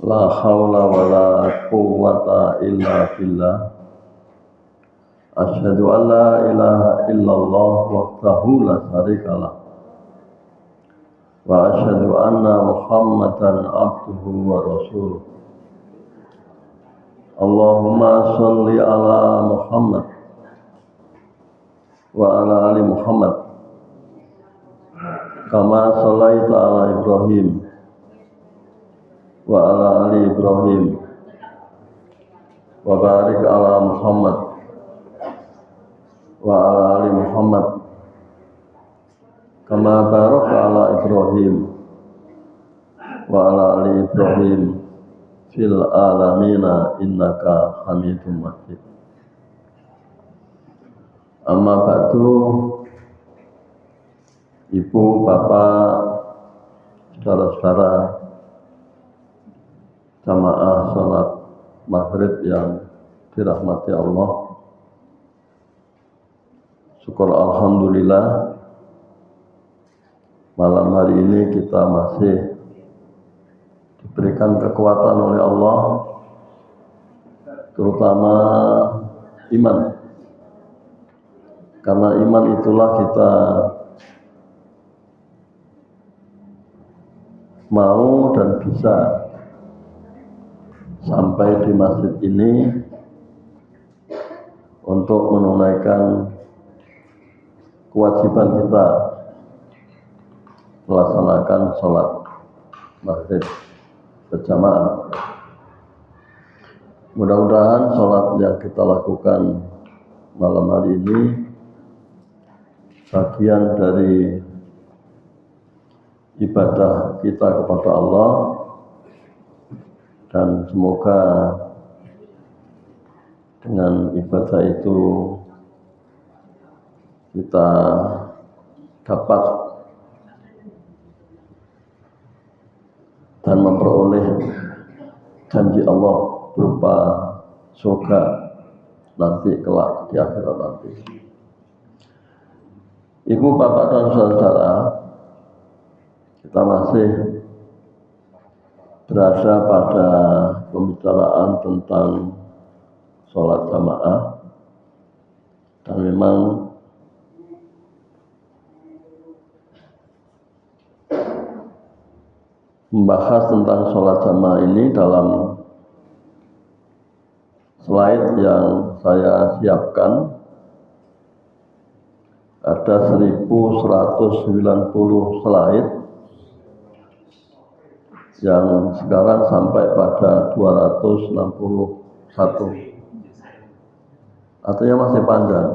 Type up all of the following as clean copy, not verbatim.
La haula wa la quwwata illa billah. Asyhadu an la ilaha illallah wahdahu la syarikalah. Wa asyhadu anna Muhammadan abduhu wa rasuluh. Allahumma sholli ala Muhammad wa ala ali Muhammad kama shallaita ala Ibrahim wa ala ali Ibrahim wa barik ala Muhammad wa ala ali Muhammad kama baraka ala Ibrahim wa ala ali Ibrahim fil alamina innaka Hamidum Majid. Amma ba'du. Ibu, bapak, saudara-saudara jamaah salat maghrib yang dirahmati Allah, syukur alhamdulillah malam hari ini kita masih diberikan kekuatan oleh Allah, terutama iman. Karena iman itulah kita mau dan bisa sampai di masjid ini untuk menunaikan kewajiban kita melaksanakan sholat maghrib berjamaah. Mudah-mudahan sholat yang kita lakukan malam hari ini bagian dari ibadah kita kepada Allah, dan semoga dengan ibadah itu kita dapat dan memperoleh janji Allah berupa surga nanti kelak di akhirat nanti. Ibu, bapak, dan saudara, kita masih berada pada pembicaraan tentang sholat jamaah, dan memang membahas tentang sholat jamaah ini dalam slide yang saya siapkan ada 1190 slide yang sekarang sampai pada 261, artinya masih panjang.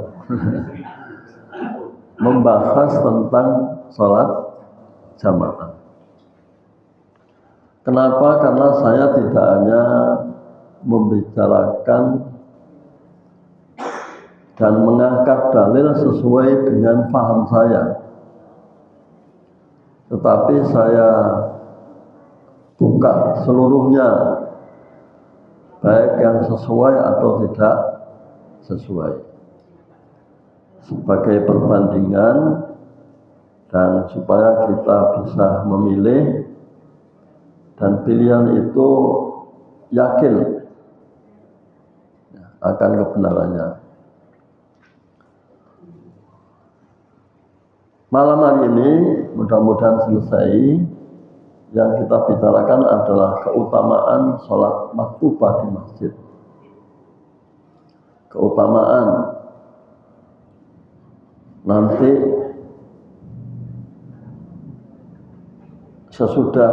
Membahas tentang sholat jamaah. Kenapa? Karena saya tidak hanya membicarakan dan mengangkat dalil sesuai dengan paham saya, tetapi saya buka seluruhnya, baik yang sesuai atau tidak sesuai, sebagai perbandingan dan supaya kita bisa memilih, dan pilihan itu yakin akan kebenarannya. Malam hari ini mudah-mudahan selesai. Yang kita bicarakan adalah keutamaan sholat maktubah di masjid. Keutamaan. Nanti sesudah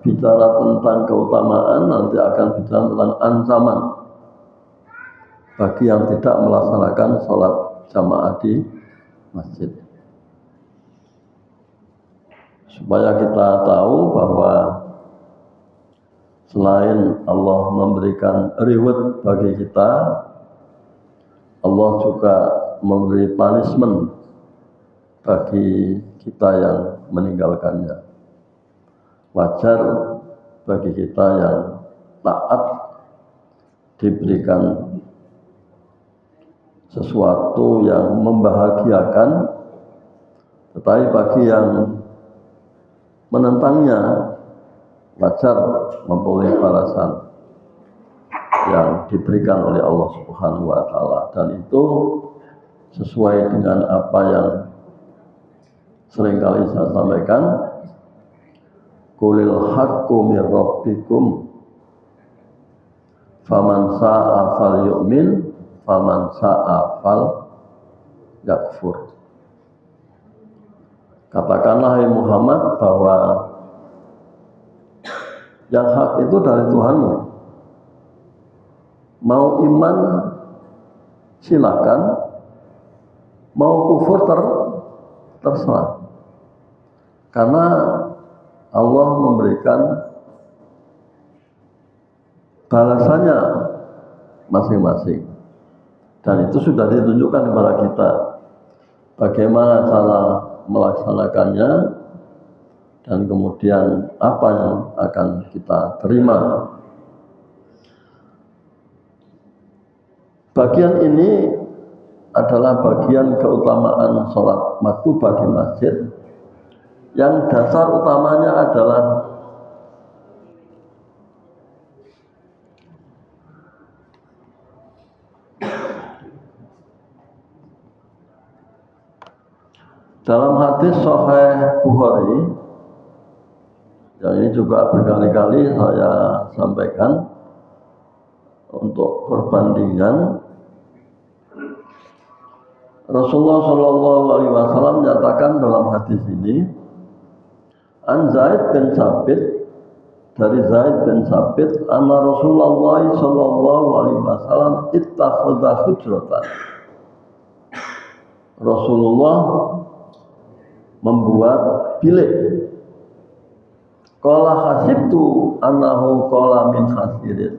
bicara tentang keutamaan, nanti akan bicara tentang ancaman bagi yang tidak melaksanakan sholat jamaah di masjid. Supaya kita tahu bahwa selain Allah memberikan reward bagi kita, Allah juga memberi punishment bagi kita yang meninggalkannya. Wajar bagi kita yang taat diberikan sesuatu yang membahagiakan, tetapi bagi yang menentangnya wajar memperoleh balasan yang diberikan oleh Allah Subhanahu wa taala, dan itu sesuai dengan apa yang seringkali saya sampaikan, qulil haqqu mir rabbikum faman sa'a falyu'min faman sa'a fal yakfur. Katakanlah hai Muhammad bahwa yang hak itu dari Tuhanmu. Mau iman silakan, mau kufur terserah. Karena Allah memberikan balasannya masing-masing. Dan itu sudah ditunjukkan kepada kita bagaimana cara melaksanakannya dan kemudian apa yang akan kita terima. Bagian ini adalah bagian keutamaan sholat maktubah di masjid, yang dasar utamanya adalah dalam hadis Sahih Bukhari, yang ini juga berkali-kali saya sampaikan untuk perbandingan. Rasulullah Shallallahu Alaihi Wasallam menyatakan dalam hadis ini, an Zaid bin Sabit, dari Zaid bin Sabit, anna Rasulullah Shallallahu Alaihi Wasallam ittakhadha hujratan. Rasulullah membuat bilik. Qala hasibtu annahu qala min hasirin.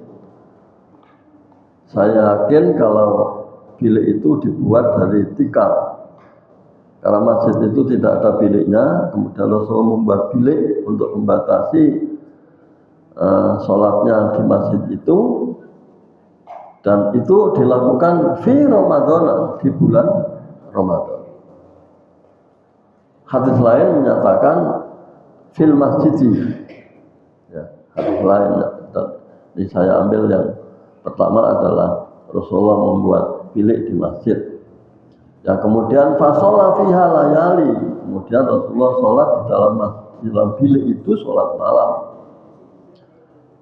Saya yakin kalau bilik itu dibuat dari tikar, karena masjid itu tidak ada biliknya. Kemudian Rasulullah membuat bilik untuk membatasi sholatnya di masjid itu, dan itu dilakukan fi Ramadan, di bulan Ramadan. Hadis lain menyatakan fil masjidi, ya, hadis lain. Ini saya ambil yang pertama adalah Rasulullah membuat bilik di masjid. Ya, kemudian fasolah fiha layali, kemudian Rasulullah sholat di dalam bilik itu sholat malam.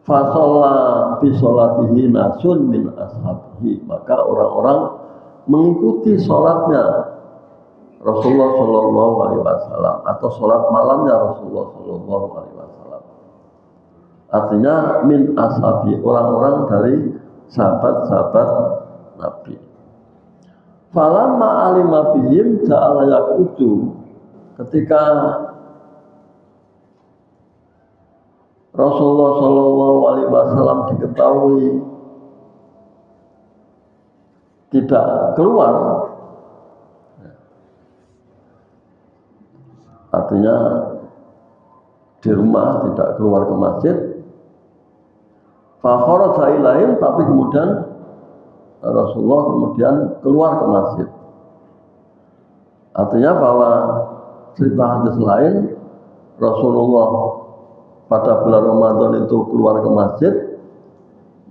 Fasolah fi sholatihi nasun min ashabihi, maka orang-orang mengikuti sholatnya Rasulullah Shallallahu Alaihi Wasallam, atau sholat malamnya Rasulullah Shallallahu Alaihi Wasallam. Artinya min ashabi, orang-orang dari sahabat-sahabat Nabi. Falamma alima bihim ja'ala yaqutu, ketika Rasulullah Shallallahu Alaihi Wasallam diketahui tidak keluar, artinya di rumah tidak keluar ke masjid, fa kharaja ilaihim, tapi kemudian Rasulullah kemudian keluar ke masjid. Artinya bahwa cerita hadis lain, Rasulullah pada bulan Ramadan itu keluar ke masjid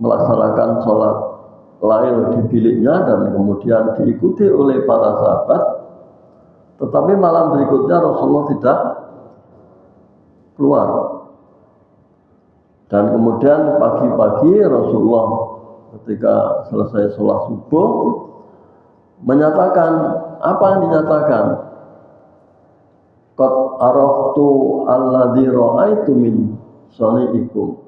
melaksanakan sholat lail di biliknya, dan kemudian diikuti oleh para sahabat. Tetapi malam berikutnya Rasulullah tidak keluar. Dan kemudian pagi-pagi Rasulullah ketika selesai sholat subuh menyatakan, apa yang dinyatakan? Qad araftu alladzi ra'aitu min sani'ikum.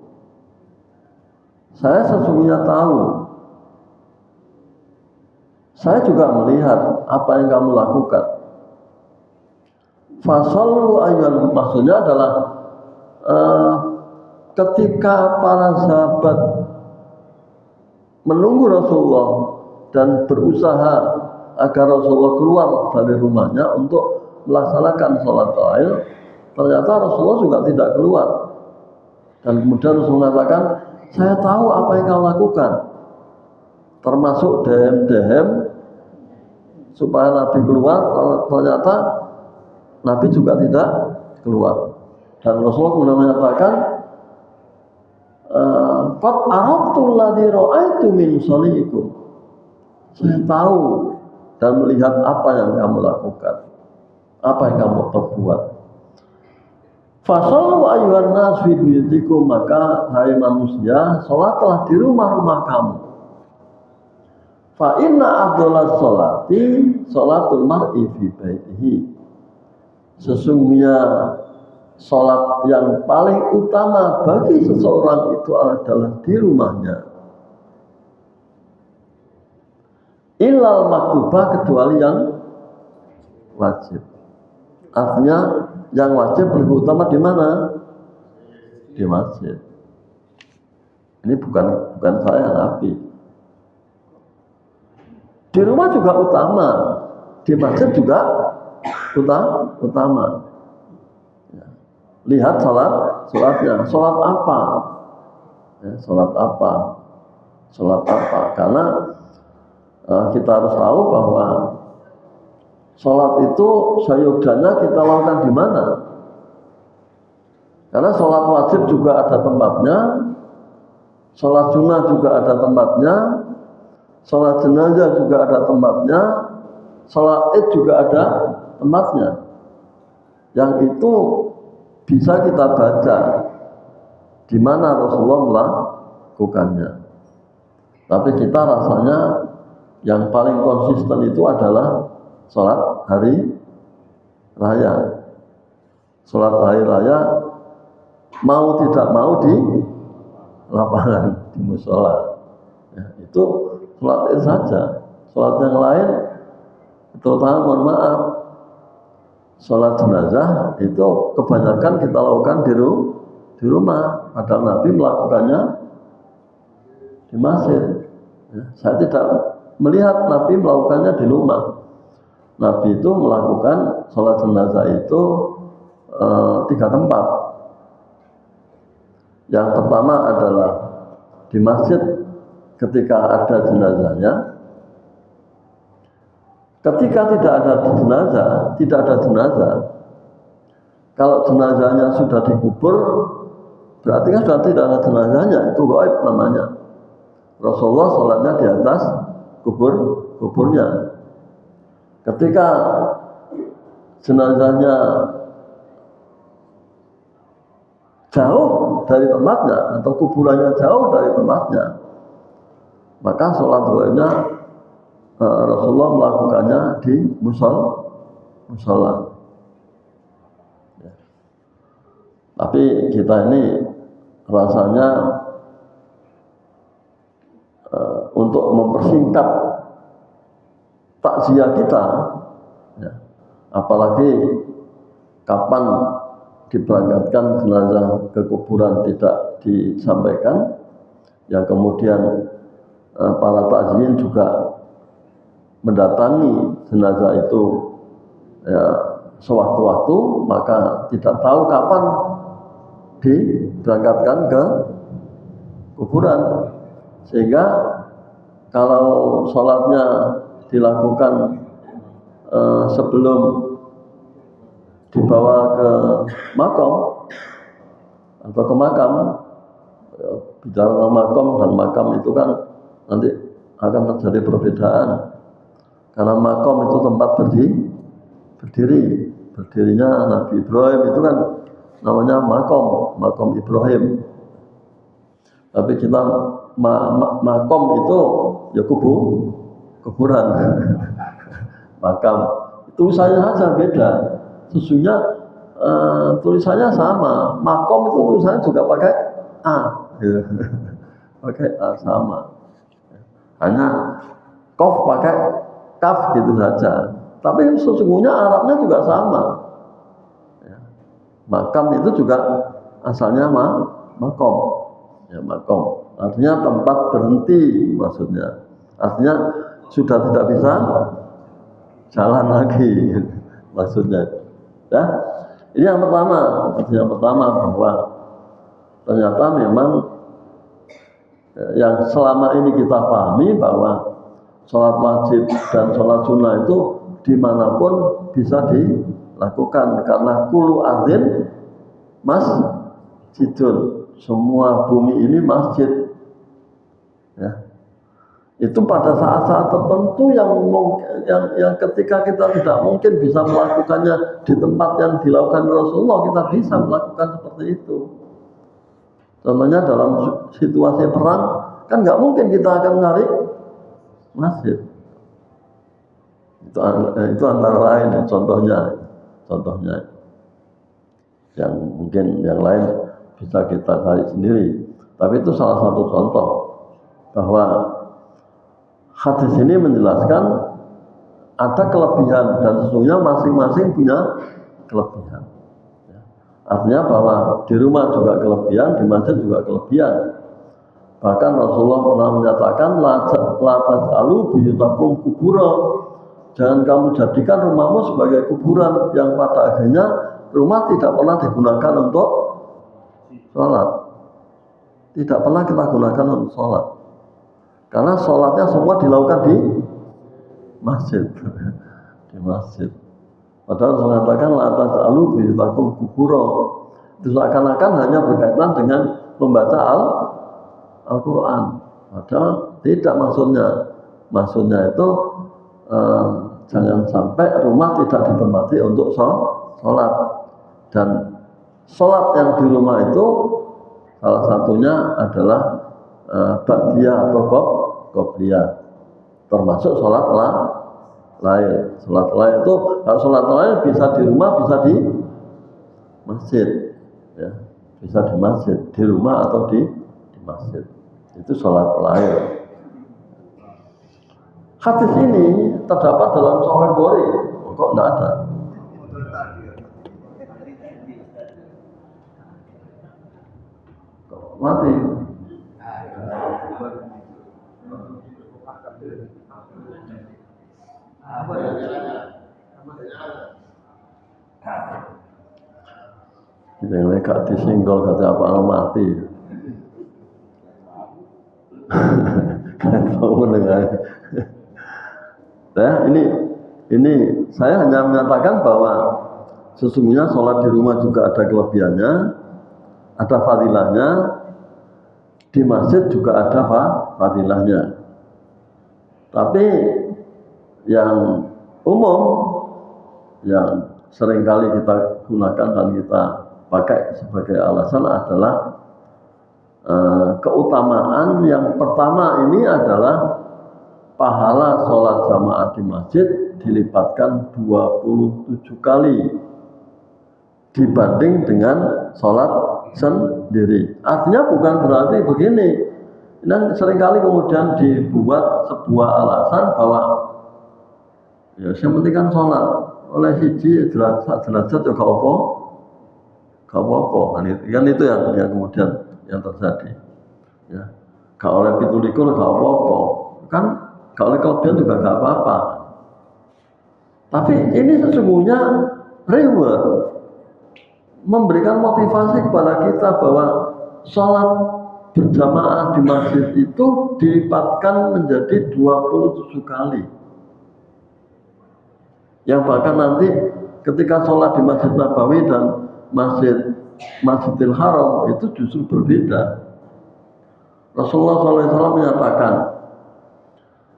Saya sesungguhnya tahu, saya juga melihat apa yang kamu lakukan. Fasallu ayyul, maksudnya adalah ketika para sahabat menunggu Rasulullah dan berusaha agar Rasulullah keluar dari rumahnya untuk melaksanakan sholat lail, ternyata Rasulullah juga tidak keluar. Dan kemudian Rasulullah mengatakan, saya tahu apa yang kau lakukan, termasuk dehem-dehem supaya Nabi keluar. Ternyata Nabi juga tidak keluar. Dan Rasulullah kemudian menyatakan, qad araftu alladhi ra'aitu min sani'ikum. Saya tahu dan melihat apa yang kamu lakukan, apa yang kamu perbuat. Fasallu ayyuhan nas fi buyutikum, maka hai manusia, salatlah di rumah-rumah kamu. Fa inna afdhalas sholati sholatul mar'i fi baitihi. Sesungguhnya salat yang paling utama bagi seseorang itu adalah di rumahnya. Illal maktubah, kecuali yang wajib. Artinya yang wajib lebih utama di mana? Di masjid. Ini bukan saya Nabi. Di rumah juga utama, di masjid juga utama. Lihat sholatnya, sholat apa? Ya, sholat apa? Karena kita harus tahu bahwa sholat itu sayogdanya kita lakukan di mana? Karena sholat wajib juga ada tempatnya, sholat sunnah juga ada tempatnya, sholat jenazah juga ada tempatnya, sholat id juga ada tempatnya. Yang itu bisa kita baca di mana Rasulullah melakukannya. Tapi kita rasanya yang paling konsisten itu adalah sholat hari raya. Sholat hari raya mau tidak mau di lapangan, di musola. Ya, itu sholat itu saja. Sholat yang lain, terutama mohon maaf, sholat jenazah itu kebanyakan kita lakukan di rumah. Padahal Nabi melakukannya di masjid. Ya, saya tidak melihat Nabi melakukannya di rumah. Nabi itu melakukan sholat jenazah itu 3 tempat. Yang pertama adalah di masjid ketika ada jenazahnya. Ketika tidak ada jenazah, kalau jenazahnya sudah dikubur, berarti kan sudah tidak ada jenazahnya, itu gaib namanya. Rasulullah sholatnya di atas kuburnya. Ketika jenazahnya jauh dari tempatnya atau kuburannya jauh dari tempatnya, maka sholat gaibnya Rasulullah melakukannya di musola. Ya. Tapi kita ini rasanya untuk mempersingkat takziah kita, ya, apalagi kapan diberangkatkan jenazah ke kuburan tidak disampaikan, yang kemudian para takziin juga mendatangi jenazah itu ya sewaktu-waktu, maka tidak tahu kapan diberangkatkan ke kuburan, sehingga kalau sholatnya dilakukan sebelum dibawa ke makam atau ke makam, bicara tentang makam dan makam itu kan nanti akan terjadi perbedaan. Karena makam itu tempat berdirinya Nabi Ibrahim, itu kan namanya makam Ibrahim. Tapi kita makam itu ya kuburan. Makam tulisannya saja beda. Sesungguhnya tulisannya sama. Makam itu tulisannya juga pakai A, pakai A sama. Hanya qaf pakai kaf gitu saja. Tapi sesungguhnya Arabnya juga sama. Ya. Makam itu juga asalnya makom. Ya, makom. Artinya tempat berhenti maksudnya. Artinya sudah tidak bisa jalan lagi maksudnya. Ya. Ini yang pertama. Yang pertama bahwa ternyata memang yang selama ini kita pahami bahwa sholat wajib dan sholat sunnah itu dimanapun bisa dilakukan, karena kullu adzin masjidun. semua bumi ini masjid. Ya. Itu pada saat-saat tertentu yang ketika kita tidak mungkin bisa melakukannya di tempat yang dilakukan Rasulullah, kita bisa melakukan seperti itu. Contohnya dalam situasi perang, kan nggak mungkin kita akan mencari masjid. Itu antara lain contohnya. Yang mungkin yang lain bisa kita cari sendiri. Tapi itu salah satu contoh bahwa hadis ini menjelaskan ada kelebihan dan sesungguhnya masing-masing punya kelebihan. Artinya bahwa di rumah juga kelebihan, di masjid juga kelebihan. Bahkan Rasulullah pernah menyatakan la tas'alu biyutakum kubura. Jangan kamu jadikan rumahmu sebagai kuburan yang pada akhirnya rumah tidak pernah digunakan untuk sholat. Tidak pernah kita gunakan untuk sholat. Karena sholatnya semua dilakukan di masjid. Di masjid. Padahal saya mengatakan la tas'alu biyutakum kubura. Itu seakan-akan hanya berkaitan dengan membaca Al-Quran. Padahal tidak maksudnya. Maksudnya itu jangan sampai rumah tidak ditempati untuk sholat. Dan sholat yang di rumah itu salah satunya adalah ba'diyah atau qobliyah. Termasuk sholat lain. Sholat lain itu, kalau sholat lain bisa di rumah, bisa di masjid. Ya, bisa di masjid, di rumah atau di masjid. Itu sholat lain. Hadis ini terdapat dalam Sahih Bukhari. Kok enggak ada? Kok mati? Yang gak disinggol kata apa mati. Kan tahu mendengar. Ya, ini saya hanya menyatakan bahwa sesungguhnya sholat di rumah juga ada kelebihannya, ada fadilahnya, di masjid juga ada fadilahnya. Tapi yang umum, yang seringkali kita gunakan dan kita pakai sebagai alasan adalah keutamaan yang pertama ini adalah pahala sholat jamaah di masjid dilipatkan 27 kali dibanding dengan sholat sendiri. Artinya bukan berarti begini. Dan seringkali kemudian dibuat sebuah alasan bahwa ya yang penting kan sholat oleh siji derajat ya gak apa-apa. Kan itu yang kemudian yang terjadi. Ya, gak oleh 17 gak apa-apa. Kan gak oleh kelebihan juga gak apa-apa. Tapi ini sesungguhnya reward, memberikan motivasi kepada kita bahwa sholat berjamaah di masjid itu dilipatkan menjadi 27 kali. Yang bahkan nanti ketika sholat di Masjid Nabawi dan Masjidil Haram itu justru berbeda. Rasulullah SAW menyatakan,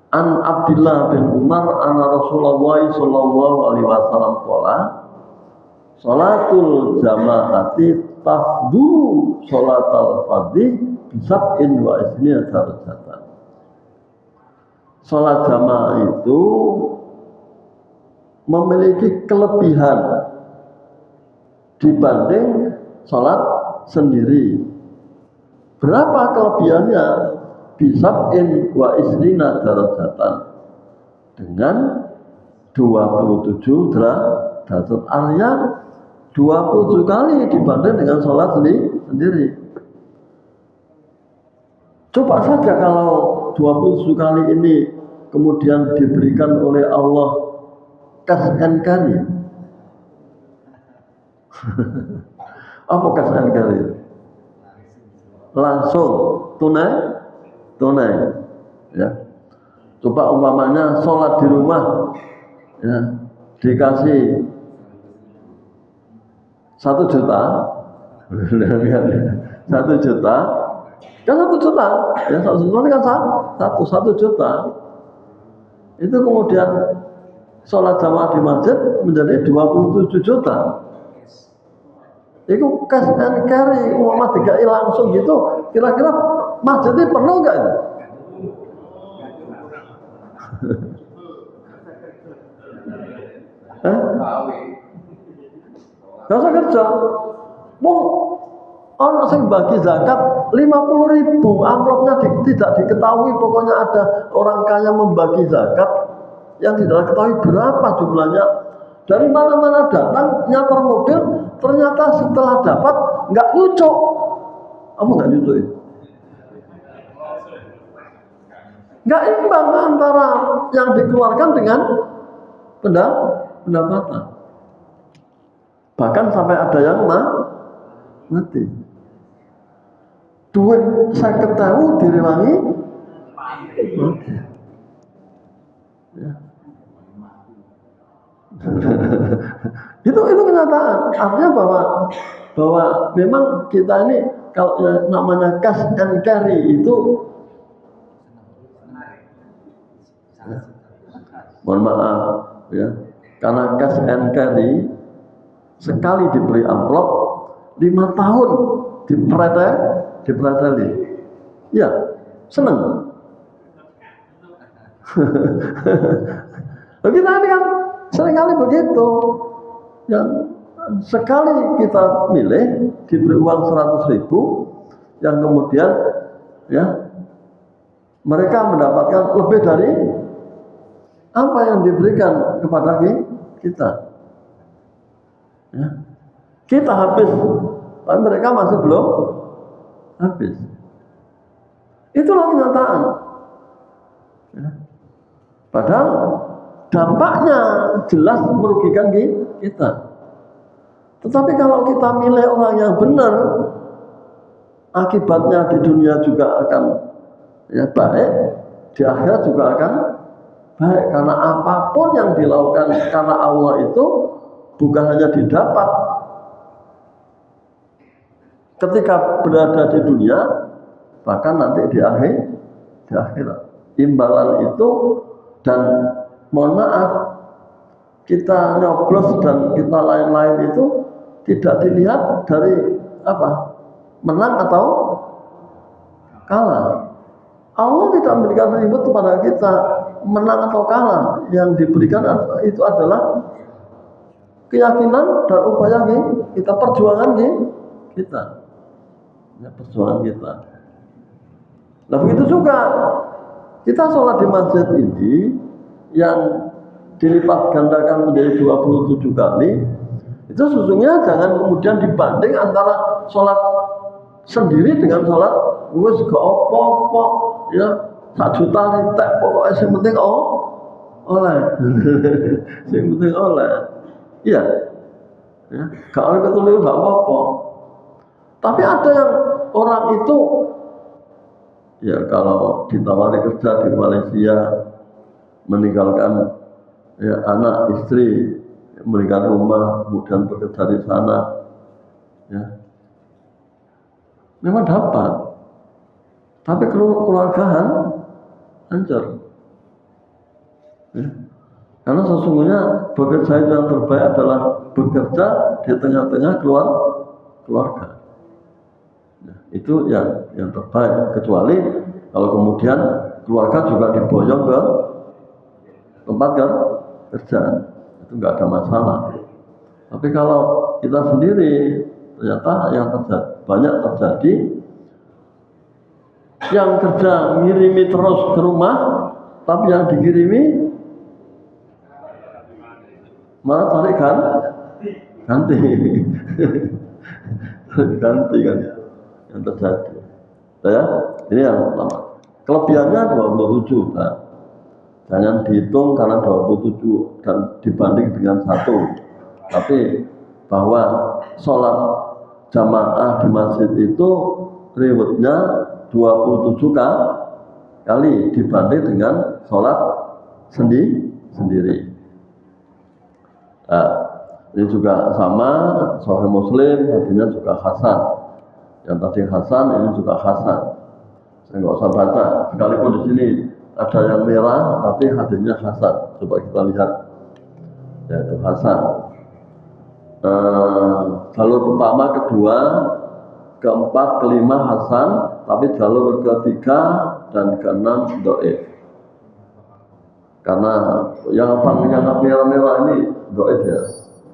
An Abdillah bin Umar anna Rasulullah sallallahu alaihi wasallam qala salatul jamaati tafdu salatal fardhi bisab'in wa isniya darajatan. Salat jamaah itu memiliki kelebihan dibanding salat sendiri. Berapa kelebihannya? Bisab'in wa isnina darajatan, dengan 27 derajat. Artinya 27 kali dibanding dengan sholat sendiri. Coba saja kalau 27 kali ini kemudian diberikan oleh Allah cash and carry. Apa cash and carry? Langsung tunai, ya. Coba umpamanya sholat di rumah, ya, dikasih 1 juta, 1 juta, kan 1 juta, ya 1 juta kan 1 juta. Itu kemudian sholat jamaah di masjid menjadi 27 juta. Itu cash and carry, Muhammad dikai langsung gitu. Kira-kira masjidnya penuh nggak itu? Gak usah kerja. Orang yang bagi zakat 50.000, amplopnya tidak diketahui. Pokoknya ada orang kaya membagi zakat yang tidak diketahui berapa jumlahnya. Dari mana-mana datang, nyater mobil, ternyata setelah dapat nggak nyucuk. Apa nggak nyucuk itu? Nggak imbang antara yang dikeluarkan dengan pendapatan. Bahkan sampai ada yang mati. Duit 50.000 direwangi mati. Ya. itu kenyataan. Artinya bahwa memang kita ini kalau namanya cash and carry itu mohon maaf ya, karena cash and carry sekali diberi amplop 5 tahun dipreteli, ya seneng. Kita ini kan seringkali begitu, yang sekali kita milih diberi uang 100.000, yang kemudian ya mereka mendapatkan lebih dari apa yang diberikan kepada kita. Ya. Kita habis, tapi mereka masih belum habis. Itulah kenyataan. Ya. Padahal dampaknya jelas merugikan kita. Tetapi kalau kita milih orang yang benar, akibatnya di dunia juga akan ya baik, di akhirat juga akan baik. Karena apapun yang dilakukan karena Allah itu bukan hanya didapat ketika berada di dunia, bahkan nanti di akhirat. Imbalan itu, dan mohon maaf, kita nyoblos dan kita lain-lain itu tidak dilihat dari apa, menang atau kalah. Allah tidak memberikan ribut kepada kita menang atau kalah. Yang diberikan itu adalah keyakinan dan upaya kita, perjuangan kita, ya, perjuangan kita. Nah begitu juga kita sholat di masjid ini yang dilipat gandakan menjadi 27 kali, itu sesungguhnya jangan kemudian dibanding antara sholat sendiri dengan sholat wis gak apa-apa ya 1 juta ritek pokoknya yang penting oleh yang penting oleh iya ya, gak oleh betul gak apa-apa. Tapi ada yang orang itu ya kalau ditawari kerja di Malaysia, meninggalkan ya, anak, istri, meninggalkan rumah, kemudian bekerja di sana, ya, memang dapat, tapi keluargaan hancur. Ya. Karena sesungguhnya bekerja yang terbaik adalah bekerja di tengah-tengah keluarga. Ya, itu yang terbaik. Kecuali kalau kemudian keluarga juga diboyong ke tempat kerjaan, itu nggak ada masalah. Tapi kalau kita sendiri, ternyata yang banyak terjadi, yang kerja ngirimi terus ke rumah, tapi yang dikirimi malah cari ganti ganti kan yang terjadi. Ya, ini yang pertama. Kelebihannya 27. Nah, jangan dihitung karena 27 dan dibanding dengan 1. Tapi bahwa sholat jamaah di masjid itu rewardnya 27 kali dibanding dengan sholat sendiri. Nah, ini juga sama, Sahih Muslim, hadisnya juga hasan. Yang tadi Hasan, ini juga Hasan. Saya nggak usah baca. Sekalipun di sini ada yang merah, tapi hadisnya Hasan. Coba kita lihat, yaitu Hasan. Jalur pertama, kedua, keempat, kelima Hasan, tapi jalur ketiga dan keenam dhaif. Karena yang merah-merah ini dhaif ya,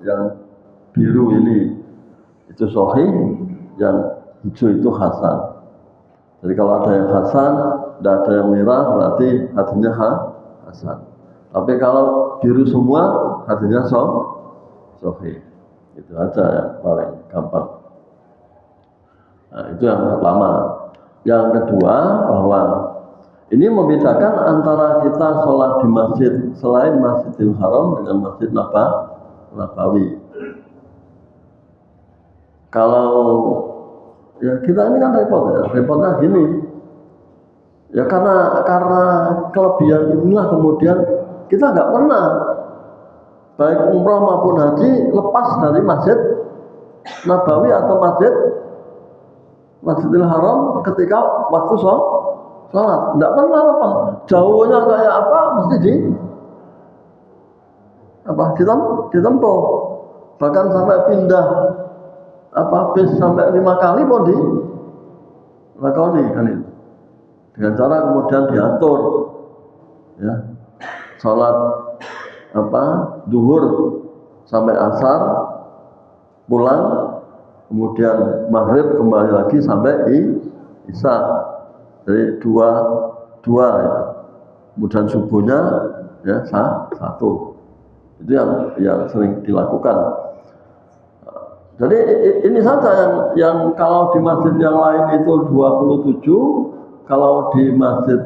yang biru ini itu sahih, yang hijau itu Hasan. Jadi kalau ada yang Hasan, tidak ada yang merah, berarti hadisnya Hasan. Tapi kalau biru semua, hadisnya sahih. Itu aja yang paling gampang. Nah, itu yang pertama. Yang kedua, bahwa ini membedakan antara kita sholat di masjid selain Masjidil Haram dengan Masjid Nabawi. Kalau ya kita ini kan repot ya, repotnya gini. Ya karena kelebihan inilah kemudian kita nggak pernah baik umrah maupun haji lepas dari Masjid Nabawi atau Masjidil Haram ketika waktu sholat. Nggak pernah lepas. Jauhnya kayak apa mesti ditempuh. Bahkan sampai pindah bis sampai 5 kali pun dilakoni kan itu. Dengan cara kemudian diatur ya. Salat duhur sampai asar, pulang, kemudian maghrib kembali lagi sampai isya. Jadi dua ya. Kemudian subuhnya ya satu. Itu yang sering dilakukan. Jadi ini saja yang kalau di masjid yang lain itu 27, kalau di Masjid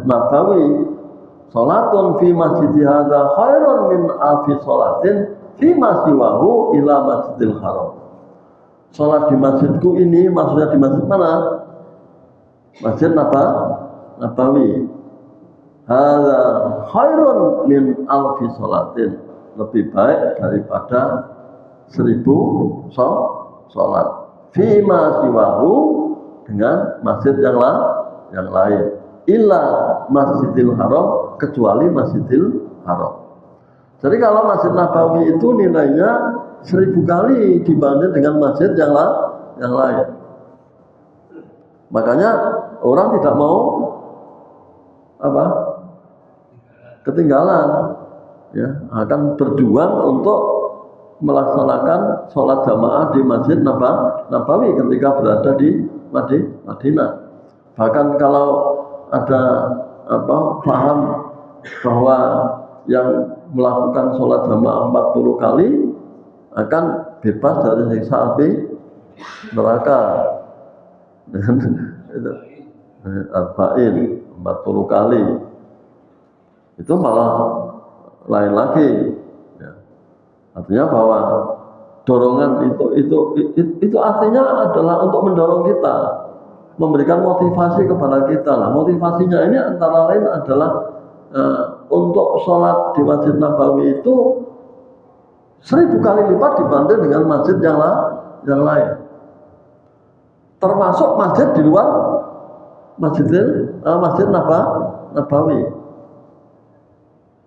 Nabawi, salatun fi masjidi hadza khairun min alfi salatin fi ma siwahu ila Masjidil Haram. Salat di masjidku ini maksudnya di masjid mana? Masjid Nabawi. Hadza khairun min alfi salatin, lebih baik daripada 1000 sholat fima siwahu, dengan masjid yang lain, illa Masjidil Haram, kecuali Masjidil Haram. Jadi kalau Masjid Nabawi itu nilainya 1000 kali dibanding dengan masjid yang lain. Makanya orang tidak mau ketinggalan ya, akan berjuang untuk melaksanakan sholat jamaah di Masjid Nabawi ketika berada di Madinah. Bahkan kalau ada paham bahwa yang melakukan sholat jamaah 40 kali akan bebas dari siksa api neraka. Itu arba'in 40 kali. Itu malah lain lagi. Artinya bahwa dorongan itu artinya adalah untuk mendorong kita, memberikan motivasi kepada kita lah. Motivasinya ini antara lain adalah untuk sholat di Masjid Nabawi itu 1000 kali lipat dibanding dengan masjid yang lain. Termasuk masjid di luar Masjid Nabawi.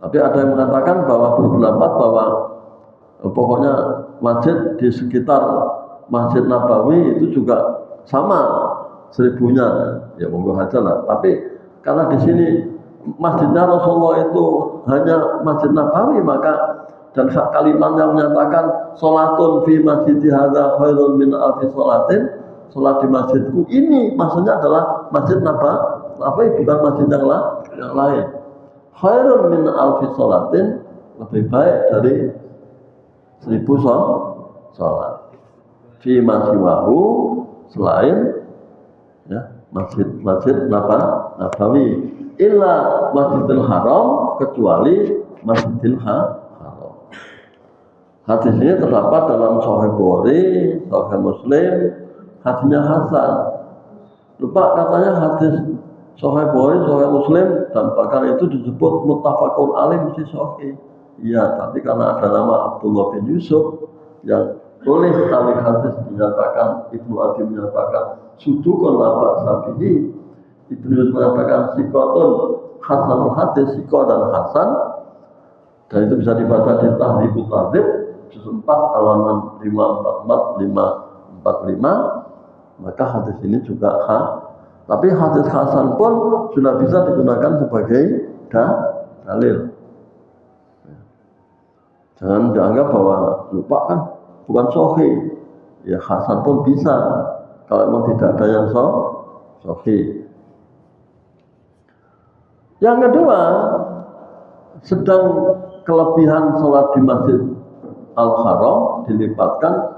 Tapi ada yang mengatakan bahwa berpendapat bahwa pokoknya masjid di sekitar Masjid Nabawi itu juga sama 1000-nya, ya monggo aja lah. Tapi karena di sini masjidnya Rasulullah itu hanya Masjid Nabawi, maka dan kalimat yang menyatakan sholatun fi masjidi hadza khairun min alfi sholatin, sholat di masjidku ini maksudnya adalah Masjid Nabawi, bukan masjid yang lain. Khairun min alfi sholatin, lebih baik dari 1000 sholat. Fi masiwahu, selain ya masjid Nabawi, illa Masjidil Haram, kecuali Masjidil Haram. Hadis ini terdapat dalam Sahih Bukhari, Sahih Muslim, hadisnya Hasan. Lupa katanya hadis Sahih Bukhari, Sahih Muslim, dan bahkan itu disebut muttafaqun alaih, mesti sahih. Iya, tapi karena ada nama Abdullah bin Yusuf yang oleh ahli hadis dinyatakan, Ibnu Adi menyatakan sudukun laba sabihi, Ibnu Yunus mengatakan sikotun hasanul hadis, sikot dan hasan, dan itu bisa dibaca di Tahdhibut Tahdzib juz 4 halaman 544 545. Maka hadis ini juga tapi hadis hasan pun sudah bisa digunakan sebagai dalil. Jangan dianggap bahwa lupa kan bukan sahih. Ya hasan pun bisa kalau memang tidak ada yang sahih. Yang kedua, sedang kelebihan sholat di Masjid Al-Haram dilipatkan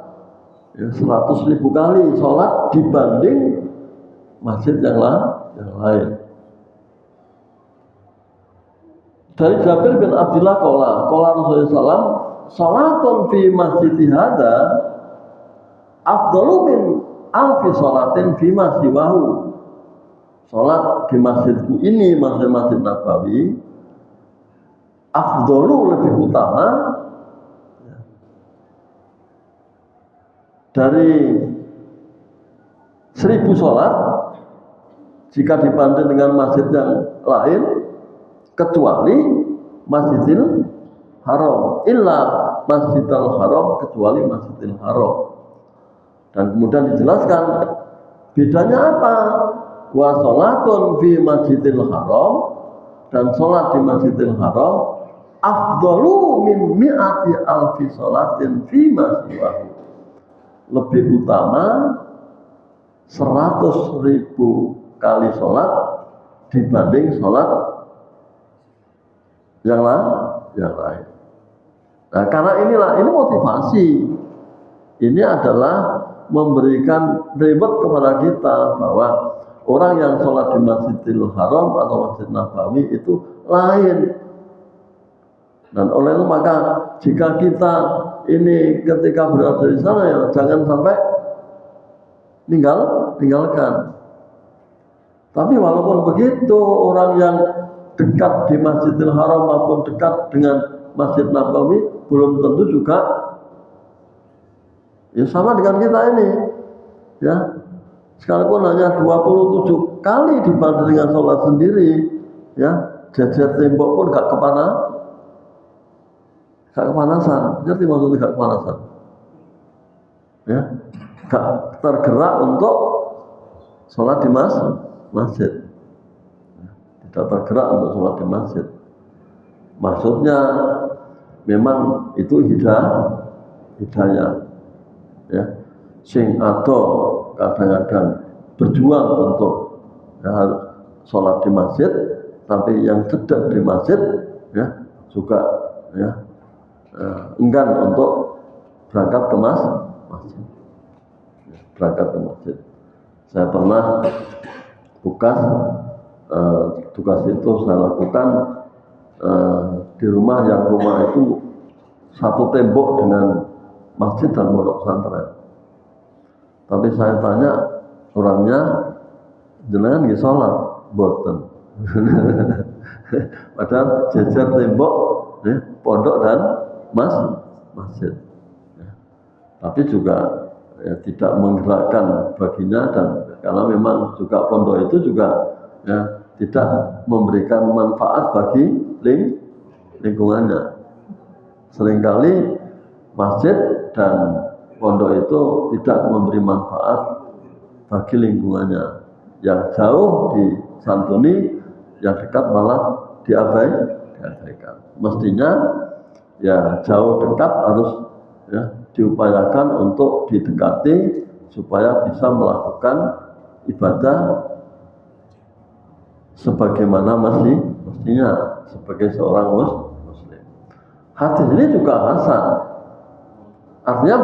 100.000 kali sholat dibanding masjid yang lain. Dari Jabir bin Abdullah qala Rasulullah SAW, salatun fi masjidi hadza afdalu min alfi salatin fi masjidahu. Salat di masjidku ini, Masjid Nabawi, afdalu lebih utama dari 1000 salat jika dibanding dengan masjid yang lain, kecuali Masjidil Haram, illa Masjidil Haram, kecuali Masjidil Haram. Dan kemudian dijelaskan bedanya apa? Wa sholatun fi Masjidil Haram, dan sholat di Masjidil Haram afdalu min mi'ati alfi sholatin fi masjidahu, lebih utama 100.000 kali sholat dibanding sholat yang lain. Nah, karena ini motivasi. Ini adalah memberikan reward kepada kita bahwa orang yang sholat di Masjidil Haram atau Masjid Nabawi itu lain. Dan oleh itu maka jika kita ini ketika berada di sana ya jangan sampai tinggalkan. Tapi walaupun begitu, orang yang dekat di Masjidil Haram maupun dekat dengan Masjid Nabawi belum tentu juga ya sama dengan kita ini ya, sekalipun hanya 27 kali dibanding dengan sholat sendiri ya, jajar tembok pun gak kepanasan. Ngerti maksudnya gak kepanasan ya, gak tergerak untuk sholat di masjid, tidak tergerak untuk sholat di masjid. Maksudnya memang itu hidayah ya, sing atau kadang-kadang berjuang untuk ya, harus sholat di masjid, tapi yang sedang di masjid ya juga ya enggan untuk berangkat ke masjid. Saya pernah tugas itu saya lakukan di rumah itu satu tembok dengan masjid dan pondok pesantren. Tapi saya tanya orangnya, jenengan nggih salat mboten. Padahal jajar tembok pondok dan masjid. Tapi juga ya, tidak menggerakkan baginya, dan karena memang juga pondok itu juga ya tidak memberikan manfaat bagi lingkungannya. Seringkali masjid dan pondok itu tidak memberi manfaat bagi lingkungannya. Yang jauh disantuni, yang dekat malah diabaikan. Mestinya ya jauh dekat harus ya diupayakan untuk didekati supaya bisa melakukan ibadah sebagaimana mestinya sebagai seorang muslim. Hadis ini juga hasan. Artinya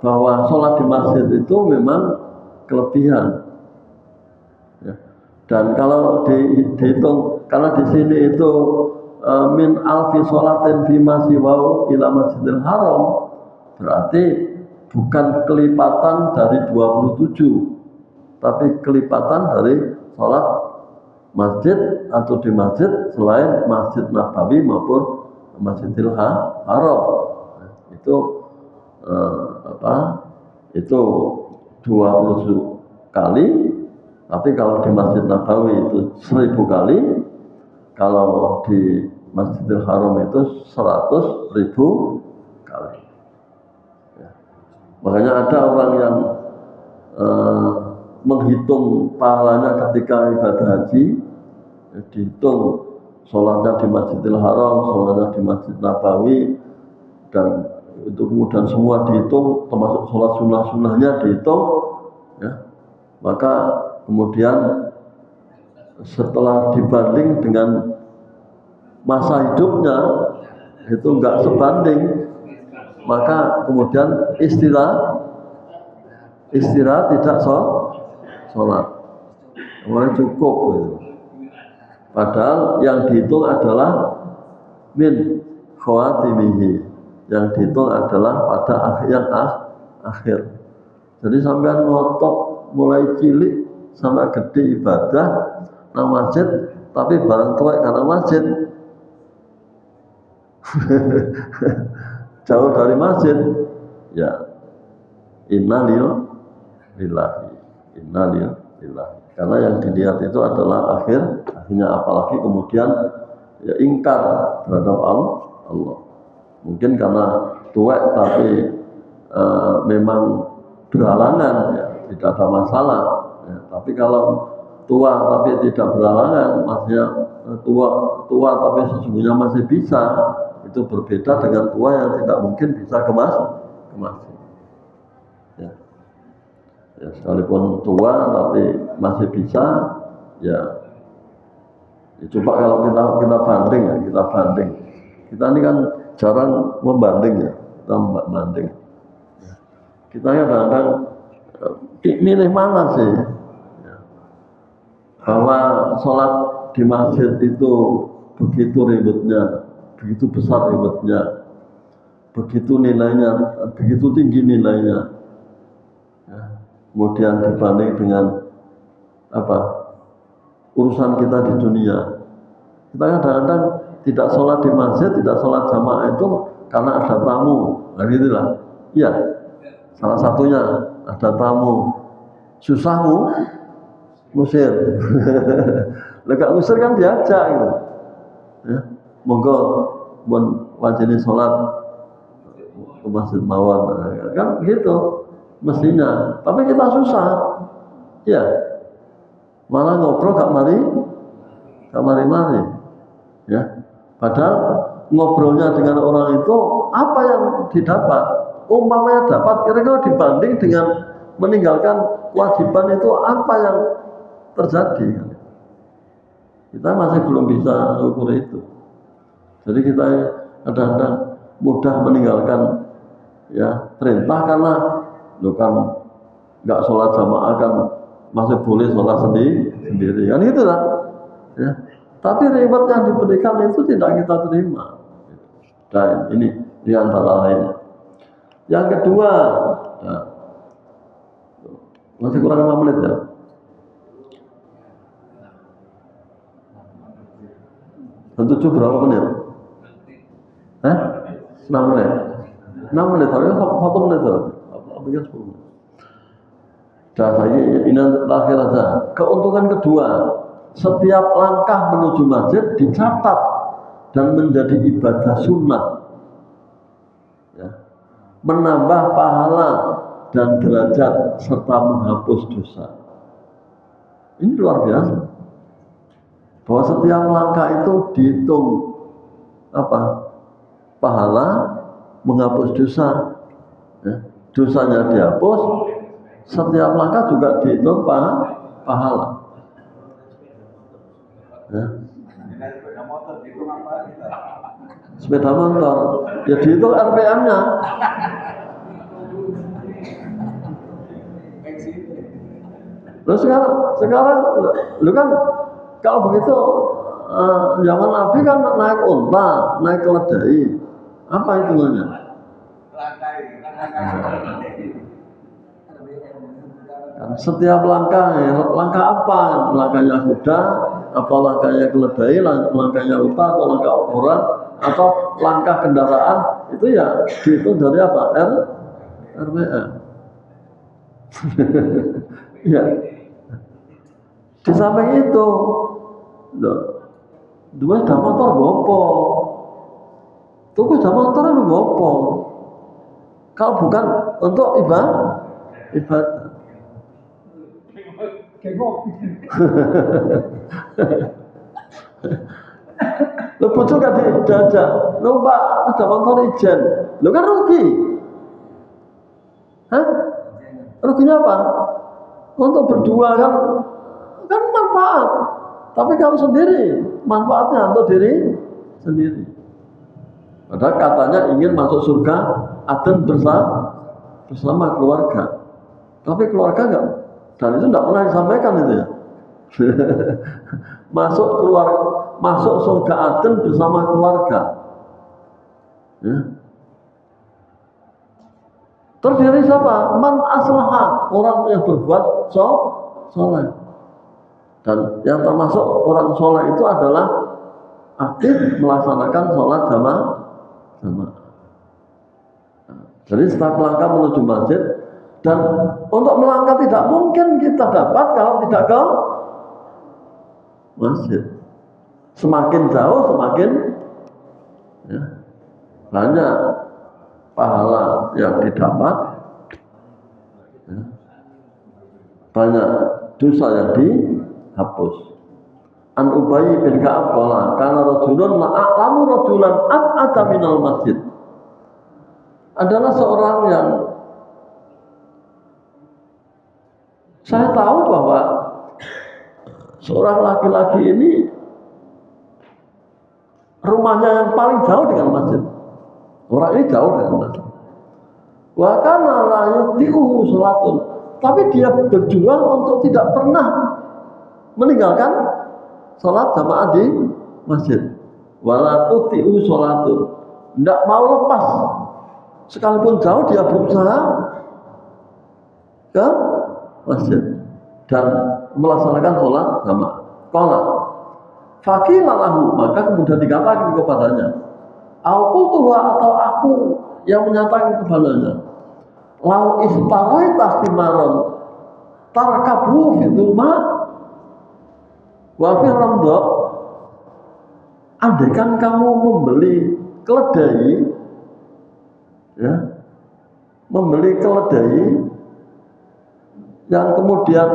bahwa sholat di masjid itu memang kelebihan. Ya. Dan kalau dihitung, karena di sini itu min alfi sholatin fi masjidahu ila Masjidil Haram, berarti bukan kelipatan dari 27, tapi kelipatan dari sholat masjid atau di masjid selain Masjid Nabawi maupun Masjidil Haram. Itu itu 27 kali, tapi kalau di Masjid Nabawi itu 1000 kali, kalau di Masjidil Haram itu 100.000 kali. Ya. Makanya ada orang yang menghitung pahalanya ketika ibadah haji, dihitung sholatnya di Masjidil Haram, sholatnya di Masjid Nabawi, dan itu kemudian semua dihitung, termasuk sholat sunnah-sunnahnya dihitung, ya. Maka kemudian setelah dibanding dengan masa hidupnya itu enggak sebanding, maka kemudian istirahat tidak sholat, kemudian cukup gitu. Padahal yang dihitung adalah min khawatimihi, yang dihitung adalah pada yang akhir. Jadi sampean ngotot mulai cilik sampai gede ibadah nang masjid, tapi barang tuwek karena masjid jauh dari masjid, ya innalillahi. Karena yang dilihat itu adalah akhirnya, apalagi kemudian ya ingkar terhadap Allah. Mungkin karena tuwek tapi memang berhalangan, ya tidak ada masalah, ya. Tapi kalau tua tapi tidak berhalangan, maksudnya tua tapi sesungguhnya masih bisa, itu berbeda dengan tua yang tidak mungkin bisa ke masjid. Ya, sekalipun tua tapi masih bisa, ya coba kalau kita banding, kita ini kan jarang membanding, ya, kita membanding. Kita kadang-kadang milih mana sih, ya. Bahwa sholat di masjid itu begitu ribetnya, begitu besar ribetnya, begitu nilainya, begitu tinggi nilainya, ya. Kemudian dibanding dengan urusan kita di dunia, kita kadang-kadang tidak sholat di masjid, tidak sholat jamaah itu karena ada tamu, nah gitulah. Iya, salah satunya ada tamu, susahmu ngusir. Lega ngusir kan diajak gitu, ya. Monggo wajib sholat ke masjid mawon, kan gitu mestinya. Tapi kita susah, ya. Malah ngobrol gak mari, ya. Padahal ngobrolnya dengan orang itu apa yang didapat? Umpamanya dapat, kira-kira dibanding dengan meninggalkan kewajiban itu apa yang terjadi? Kita masih belum bisa ukur itu. Jadi kita kadang-kadang mudah meninggalkan, ya, perintah karena kan nggak sholat jamaah kan masih boleh sholat sendiri kan itu lah, ya. Tapi ribet yang diberikan itu tidak kita terima. Dan ini diantara lain. Yang kedua, ya, masih kurang 5 menit ya. Tujuh berapa menit? 6 menit. 6 menit, harusnya 1 menit saja. Pikir 10 menit. Ini terakhir saja. Keuntungan kedua, setiap langkah menuju masjid dicatat dan menjadi ibadah sunnah, ya. Menambah pahala dan derajat serta menghapus dosa. Ini luar biasa. Bahwa setiap langkah itu dihitung pahala, menghapus dosa, ya. Dosanya dihapus, setiap langkah juga dihitung pahala, ya. Sepeda motor ya dihitung RPM-nya. Lalu sekarang lu kan kalau begitu zaman Nabi kan naik unta, naik keledai, apa hitungannya? Setiap langkah, ya, langkah apa? Langkahnya kuda, apa langkahnya keledai, langkahnya unta, atau langkah orang, atau langkah kendaraan, itu ya dihitung dari apa? RWA. Ya. Di samping itu, dua sepeda motor gopo. Tuku sepeda motor lu gopo. Kalau bukan untuk ibadah. Lo bocor gak dijajah, lo mbak ada motor ijen, lo kan rugi. Hah? Ruginya apa? Untuk berdua kan manfaat. Tapi kalau sendiri, manfaatnya untuk diri sendiri. Padahal katanya ingin masuk surga, Aden bersama keluarga. Tapi keluarga enggak, dan itu enggak pernah disampaikan itu ya. masuk surga Aden bersama keluarga. Ya. Terdiri siapa? Man aslaha, orang yang berbuat soleh. Dan yang termasuk orang soleh itu adalah aktif melaksanakan sholat jamaah. Jadi setelah melangkah menuju masjid, dan untuk melangkah tidak mungkin kita dapat kalau tidak ke masjid. Semakin jauh semakin ya, banyak pahala yang didapat, ya, banyak dosa yang dihapus. An Ubay bin Ka'ab qala kana rajulun la'alamu rajulan ab'ata minal masjid. Adalah seorang yang saya tahu bahwa seorang laki-laki ini rumahnya yang paling jauh dengan masjid. Orang ini jauh dengan masjid. Wa kana la yuti'uhu salatun. Tapi dia berjuang untuk tidak pernah meninggalkan salat jamaah di masjid. Wala tuti'u salatun. Tidak mau lepas. Sekalipun jauh dia berusaha ke masjid dan melaksanakan sholat jamaah. Qala faqila lahu, maka kemudian dikatakan kepadanya, aqultuha, atau aku yang menyatakan kepadanya, lau istaraita himaron tarkabu fil ma wa fil ramda, andaikan kamu membeli keledai, ya, membeli keledai yang kemudian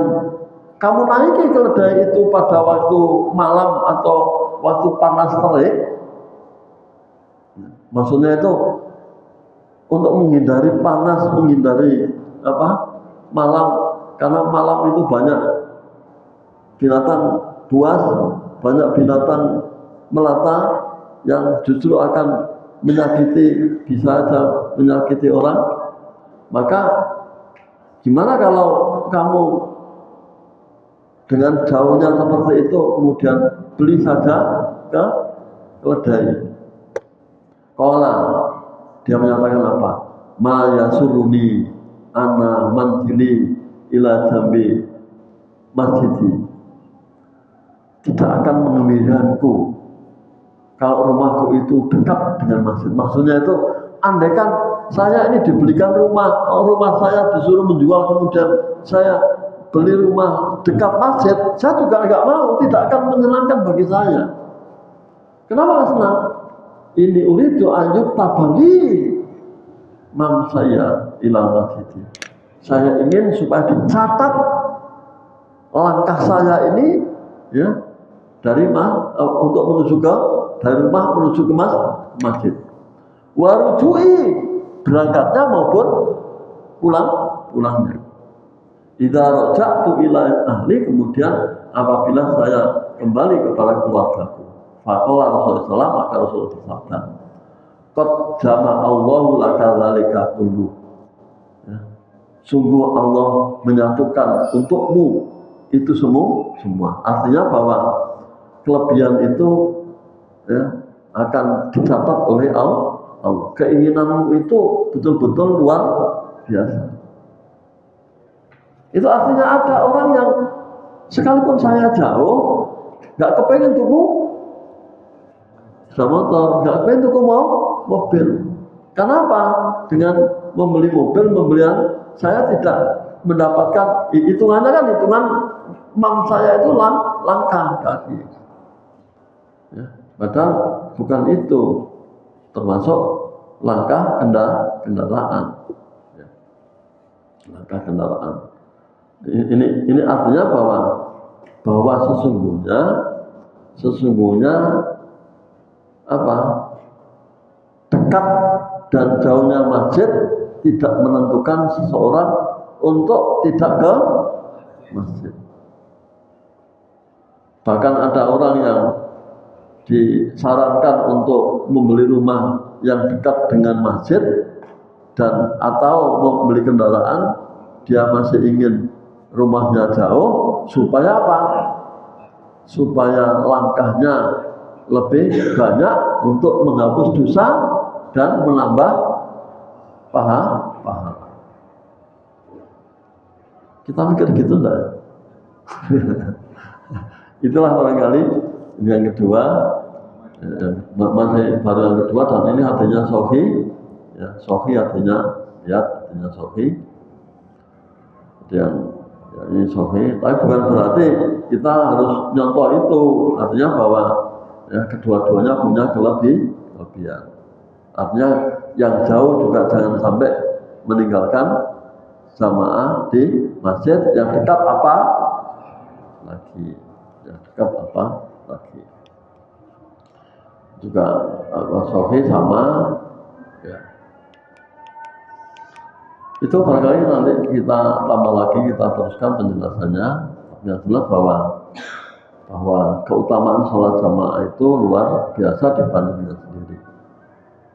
kamu naiki keledai itu pada waktu malam atau waktu panas terik, maksudnya itu untuk menghindari panas, menghindari malam, karena malam itu banyak binatang buas, banyak binatang melata yang justru akan menyakiti, bisa saja menyakiti orang. Maka gimana kalau kamu dengan jauhnya seperti itu kemudian beli saja ke keledai? Qala, dia menyatakan apa? Ma yasuruni ana manzili ila jambi masjidi. Tidak akan mengembirakanku kalau rumahku itu dekat dengan masjid. Maksudnya itu, andaikan saya ini dibelikan rumah saya disuruh menjual, kemudian saya beli rumah dekat masjid, saya juga enggak mau, tidak akan menyenangkan bagi saya. Kenapa enggak senang? Ini uridu ayyub tabali mam saya ilal masjid. Saya ingin supaya dicatat langkah saya ini, ya, dari untuk menuju ke, dari rumah menuju ke masjid. Warujui, berangkatnya maupun pulangnya. Idza raja'tu ila ahli, kemudian apabila saya kembali kepada keluargaku. Faqala Rasulullah, maka Rasulullah bersabda, qad jama'a Allahu laka dzalika kullu. Ya. Sungguh Allah menyatukan untukmu itu semua. Artinya bahwa kelebihan itu, ya, akan dicatat oleh Allah. Keinginanmu itu betul-betul luar biasa. Itu artinya ada orang yang sekalipun saya jauh, nggak kepengen tuku sepeda motor, nggak kepengen tuku mobil. Kenapa? Dengan membeli mobil, saya tidak mendapatkan, hitungannya kan hitungan mam saya itu langkah kaki. Ya, padahal bukan itu, termasuk langkah kendaraan. Ya, langkah kendaraan. Ini artinya bahwa sesungguhnya apa? Dekat dan jauhnya masjid tidak menentukan seseorang untuk tidak ke masjid. Bahkan ada orang yang disarankan untuk membeli rumah yang dekat dengan masjid dan atau membeli kendaraan, dia masih ingin rumahnya jauh supaya apa? Supaya langkahnya lebih banyak untuk menghapus dosa dan menambah pahala. Kita mikir gitu enggak? Itulah barangkali ini yang kedua, masih baru yang kedua, dan ini artinya sohi, ya, sohi artinya lihat, artinya sohi. Yang ya, ini sohi, tapi bukan berarti kita harus nyontoh itu, artinya bahwa ya, kedua-duanya punya kelebihan. Artinya yang jauh juga jangan sampai meninggalkan jamaah di masjid, yang dekat apa lagi, yang dekat apa lagi. Juga sohi sama ya. Itu barangkali nanti kita tambah lagi, kita teruskan penjelasannya. Yang jelas bahwa keutamaan sholat jamaah itu luar biasa dibandingnya sendiri.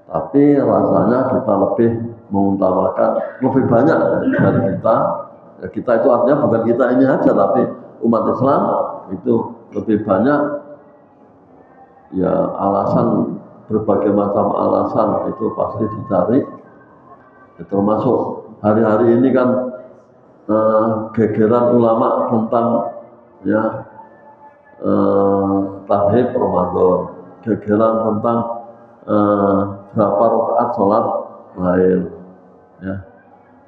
Tapi rasanya kita lebih mengutamakan lebih banyak dari kita. Ya, kita itu artinya bukan kita ini aja, tapi umat Islam itu lebih banyak. Ya, alasan, berbagai macam alasan itu pasti dicari. Ya, termasuk hari-hari ini kan gegeran ulama tentang ya tahlil Ramadan, gegeran tentang berapa rakaat sholat lain, ya.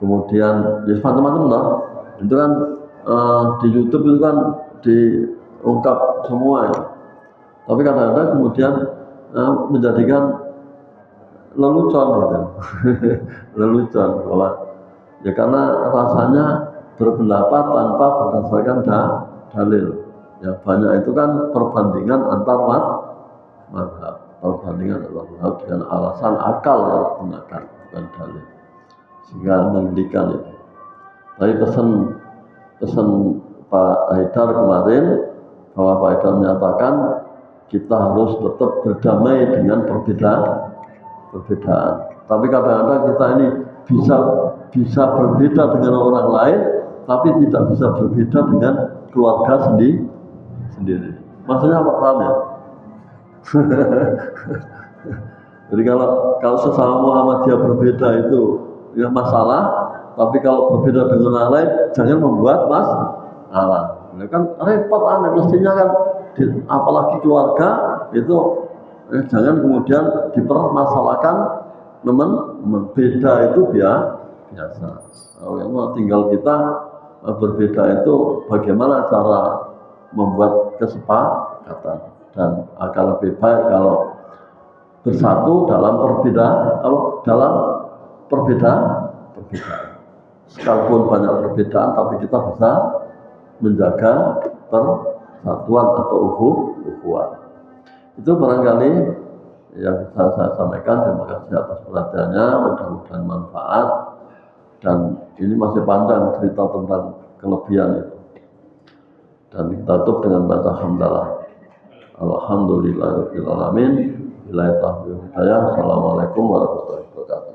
Kemudian ya macam-macam lah. Itu kan di YouTube itu kan diungkap semua ya. Tapi kadang-kadang kemudian menjadikan lelucon gitu. Lelucon bahwa ya karena rasanya berpendapat tanpa berdasarkan dalil. Ya banyak itu kan perbandingan antar mazhab, perbandingan antar mazhab dengan alasan akal yang digunakan, bukan dalil, sehingga mendidikan itu. Tapi pesan Pak Haidar kemarin, bahwa Pak Haidar menyatakan kita harus tetap berdamai dengan perbedaan. Tapi kadang-kadang kita ini bisa berbeda dengan orang lain, tapi tidak bisa berbeda dengan keluarga sendiri. Maksudnya apa, paham ya? Jadi kalau sesama Muhammadiyah berbeda itu ya masalah, tapi kalau berbeda dengan orang lain jangan membuat masalah. Ya kan repot aneh, mestinya kan apalagi keluarga itu jangan kemudian dipermasalahkan. Beda itu biasa. Kalau tinggal kita berbeda itu bagaimana cara membuat kesepakatan, dan akan lebih baik kalau bersatu dalam perbedaan. Sekalipun banyak perbedaan, tapi kita bisa menjaga persatuan atau ukhuwah. Itu barangkali yang bisa saya sampaikan. Terima kasih atas perhatiannya, mudah-mudahan manfaat. Dan ini masih panjang cerita tentang kelebihan itu. Dan kita tutup dengan baca hamdalah. Alhamdulillahirabbil alamin. Billahi taufiq wal hidayah. Assalamualaikum warahmatullahi wabarakatuh.